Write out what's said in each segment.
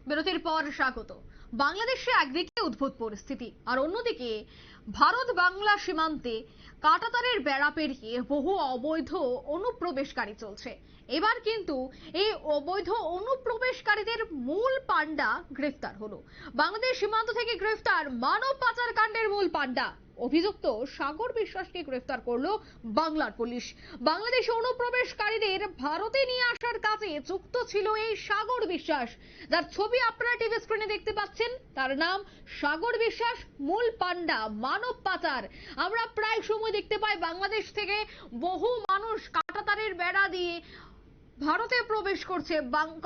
বিরতির পর স্বাগত। বাংলাদেশে একদিকে উদ্ভূত পরিস্থিতি আর অন্যদিকে ভারত বাংলা সীমান্তে কাঁটাতারের বেড়া পেরিয়ে বহু অবৈধ অনুপ্রবেশকারী চলছে। এবার কিন্তু এই অবৈধ অনুপ্রবেশকারীদের মূল পান্ডা গ্রেফতার হলো। বাংলাদেশ সীমান্ত থেকে গ্রেফতার মানব পাচার কাণ্ডের মূল পান্ডা অভিযুক্ত সাগর বিশ্বাসকে গ্রেফতার করলো বাংলার পুলিশ। বাংলাদেশে অনুপ্রবেশকারীদের ভারতে নিয়ে আসার কাজে যুক্ত ছিল এই সাগর বিশ্বাস, যার ছবি আপনারা টিভি স্ক্রিনে দেখতে পাচ্ছেন। তার নাম সাগর বিশ্বাস, মূল পান্ডা মানব পাচার। আমরা প্রায় সময় দেখতে পাই বাংলাদেশ থেকে বহু মানুষ কাঁটাতারের বেড়া দিয়ে ভারতে প্রবেশ করছে,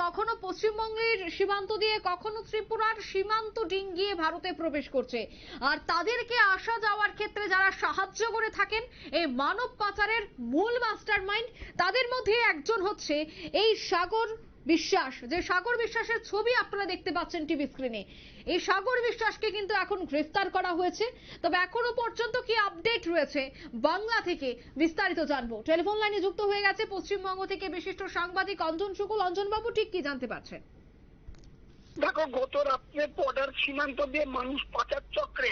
কখনো পশ্চিমবঙ্গের সীমান্ত দিয়ে, কখনো ত্রিপুরার সীমান্ত ডিঙ্গিয়ে ভারতে প্রবেশ করছে। আর তাদেরকে আসা যাওয়ার ক্ষেত্রে যারা সাহায্য করে থাকেন এই মানব পাচারের মূল মাস্টারমাইন্ড, তাদের মধ্যে একজন হচ্ছে এই সাগর বিশ্বাস। যে সাগর বিশ্বাসের ছবি আপনারা দেখতে পাচ্ছেন টিভি স্ক্রিনে, এই সাগর বিশ্বাসকে কিন্তু এখন গ্রেফতার করা হয়েছে। তবে এখনো পর্যন্ত কি আপডেট রয়েছে বাংলা থেকে বিস্তারিত জানবো। টেলিফোন লাইনে যুক্ত হয়ে গেছে পশ্চিমবঙ্গ থেকে বিশিষ্ট সাংবাদিক অঞ্জন শুকুল। অঞ্জন বাবু, ঠিক কি জানতে পারছেন? দেখো, গত রাত্রে বর্ডার সীমান্ত দিয়ে মানুষ পাচার চক্রে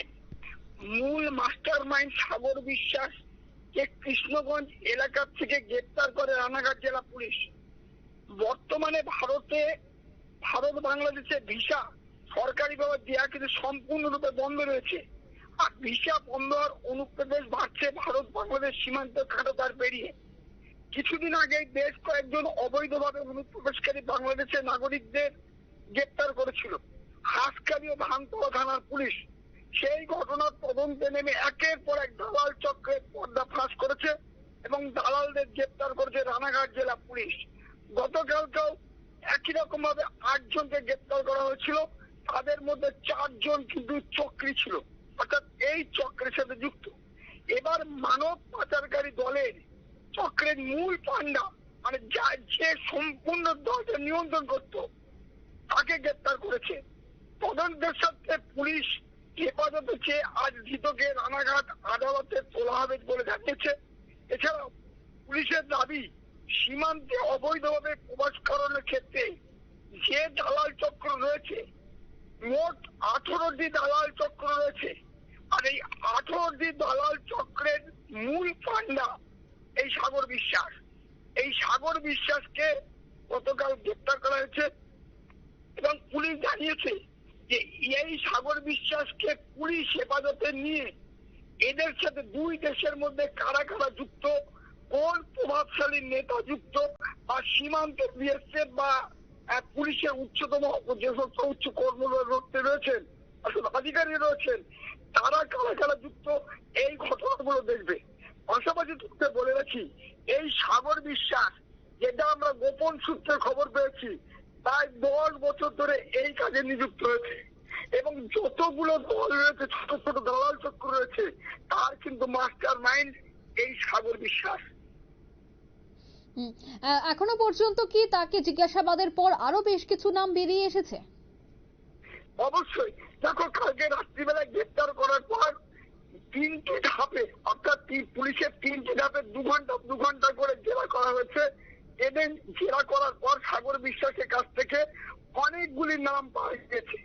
মূল মাস্টার মাইন্ড সাগর বিশ্বাস কে কৃষ্ণগঞ্জ এলাকা থেকে গ্রেপ্তার করে রানাঘাট জেলা পুলিশ। বর্তমানে ভারত বাংলাদেশে ভিসা সরকারিভাবে দেওয়া কিন্তু সম্পূর্ণরূপে বন্ধ রয়েছে। আর ভিসা বন্ধ হওয়ার অনুপ্রবেশ বাড়ছে ভারত বাংলাদেশ সীমান্ত কাঁটাতার পেরিয়ে। কিছুদিন আগে বেশ কয়েকজন অবৈধভাবে অনুপ্রবেশকারী বাংলাদেশের নাগরিকদের গ্রেপ্তার করেছিল হাসখালি ও ধানতলা থানার পুলিশ। সেই ঘটনার তদন্তে নেমে একের পর এক দালাল চক্রের পর্দা ফাঁস করেছে এবং দালালদের গ্রেপ্তার করেছে রানাঘাট জেলা পুলিশ। গতকালকেও একই রকম ভাবে 8 জনকে গ্রেপ্তার করা হয়েছিল। তাদের মধ্যে 4 জন কিন্তু চক্রী ছিল, অর্থাৎ এই চক্রের সাথে যুক্ত। এবার মানব পাচারকারী দলের চক্রের মূল পান্ডা, মানে যে সম্পূর্ণ দলকে নিয়ন্ত্রণ করত, তাকে গ্রেপ্তার করেছে। তদন্তের সাথে পুলিশ হেফাজতে চেয়ে আজ ধৃতকে রানাঘাট আদালতে তোলা হবে বলে জানিয়েছে। এছাড়াও পুলিশের দাবি, সীমান্তে অবৈধভাবে প্রবেশ করানোর ক্ষেত্রে যে দালাল চক্র রয়েছে, মোট 18টি দালাল চক্র রয়েছে। আর এই 18টি দালাল চক্রের মূল পান্ডা এই সাগর বিশ্বাস। এই সাগর বিশ্বাসকে গতকাল গ্রেপ্তার করা হয়েছে এবং পুলিশ জানিয়েছে যে এই সাগর বিশ্বাসকে পুলিশ হেফাজতে নিয়ে এদের সাথে দুই দেশের মধ্যে কারা কারা যুক্ত, কোন প্রভাবশালী নেতা যুক্ত, বা সীমান্তে বিএসএফ বা পুলিশের উচ্চতম যে সমস্ত উচ্চ কর্মরত রয়েছেন, আধিকারিক রয়েছেন, তারা কারা কারা যুক্ত, এই ঘটনাগুলো দেখবে। পাশাপাশি তোকে বলে রাখি, এই সাগর বিশ্বাস, যেটা আমরা গোপন সূত্রে খবর পেয়েছি, প্রায় 10 বছর ধরে এই কাজে নিযুক্ত হয়েছে এবং যতগুলো দল রয়েছে, ছোট ছোট দালাল চক্র রয়েছে, তার কিন্তু মাস্টার মাইন্ড এই সাগর বিশ্বাস। এখনো পর্যন্ত কি তাকে জিজ্ঞাসাবাদের পর আরো বেশ কিছু নাম বেরিয়ে এসেছে? অবশ্যই। দেখো, কালকে রাত্রিবেলা গ্রেপ্তার করার পর 3টি ধাপে, অর্থাৎ পুলিশের 3টি ধাপে 2 ঘন্টা করে জেরা করা হয়েছে। এদের জেরা করার পর সাগর বিশ্বাসের কাছ থেকে অনেকগুলি নাম পাওয়া গেছে।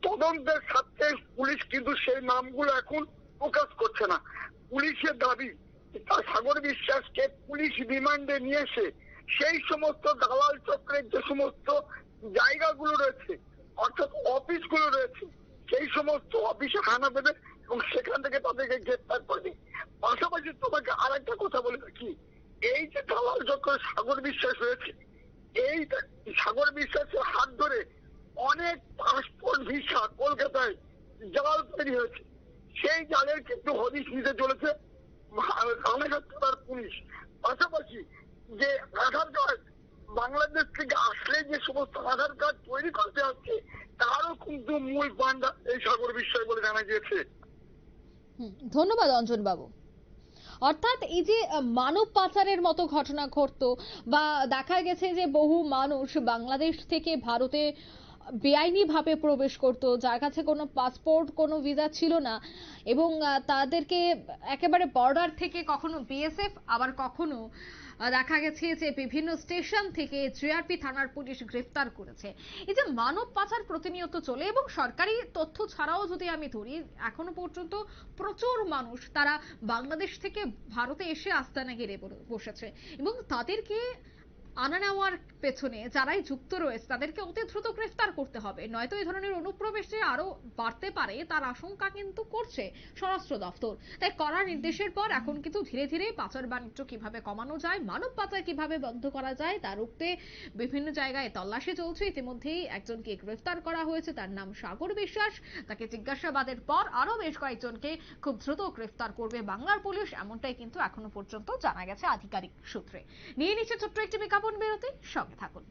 তদন্তের স্বার্থে পুলিশ কিন্তু সেই নামগুলো এখন প্রকাশ করছে না। পুলিশের দাবি, সাগর বিশ্বাসকে পুলিশ রিমান্ডে নিয়ে এসে সেই সমস্ত দালাল চক্রের যে সমস্ত জায়গাগুলো রয়েছে, অর্থাৎ অফিসগুলো রয়েছে, সেই সমস্ত অফিসে হানা দেবে এবং সেখান থেকে তাদেরকে গ্রেপ্তার করবে। পাশাপাশি তোমাকে আর একটা কথা বলে রাখি, এই যে দালাল চক্র সাগর বিশ্বাস রয়েছে, এই সাগর বিশ্বাসের হাত ধরে অনেক পাসপোর্ট ভিসা কলকাতায় জাল তৈরি হয়েছে। সেই জালের কিন্তু হদিশ নিতে চলেছে রানাঘাট থানার পুলিশ। পাশাপাশি যে আধার কার্ড বাংলাদেশ থেকে আসলে যে সমস্ত আধার কার্ড তৈরি করতে হচ্ছে, তারও কিন্তু মূল পান্ডা এই সাগর বিশ্বাস বলে জানা গিয়েছে। ধন্যবাদ অঞ্জন বাবু। অর্থাৎ এই যে মানব পাচারের মতো ঘটনা ঘটতো বা দেখা গেছে যে বহু মানুষ বাংলাদেশ থেকে ভারতে বেআইনি ভাবে প্রবেশ করতো, যার কাছে কোনো পাসপোর্ট, কোনো ভিসা ছিল না, এবং তাদেরকে একেবারে বর্ডার থেকে কখনো বিএসএফ, আবার কখনো দেখা গেছে যে বিভিন্ন স্টেশন থেকে জিআরপি থানার পুলিশ গ্রেফতার করেছে। এই যে মানব পাচার প্রতিনিয়ত চলে এবং সরকারি তথ্য ছাড়াও যদি আমি ধরি, এখনো পর্যন্ত প্রচুর মানুষ তারা বাংলাদেশ থেকে ভারতে এসে আস্তানা গেড়ে বসেছে এবং তাদেরকে আনা নেওয়ার পেছনে যারাই যুক্ত রয়েছে তাদেরকে অতি দ্রুত গ্রেফতার করতে হবে, নয়তো এই ধরনের অনুপ্রবেশ যে আরো বাড়তে পারে তার আশঙ্কা কিন্তু করছে স্বরাষ্ট্র দপ্তর। তাই কড়া নির্দেশের পর এখন কিন্তু ধীরে ধীরে পাচার বাণিজ্য কিভাবে কমানো যায়, মানব পাচার কিভাবে বন্ধ করা যায় তা রুখতে বিভিন্ন জায়গায় তল্লাশি চলছে। ইতিমধ্যেই একজনকে গ্রেফতার করা হয়েছে, তার নাম সাগর বিশ্বাস। তাকে জিজ্ঞাসাবাদের পর আরো বেশ কয়েকজনকে খুব দ্রুত গ্রেফতার করবে বাংলার পুলিশ, এমনটাই কিন্তু এখনো পর্যন্ত জানা গেছে আধিকারিক সূত্রে। নিয়ে নিচ্ছে ছোট্ট একটি বিজ্ঞাপন বিরতি, সঙ্গে থাকুন।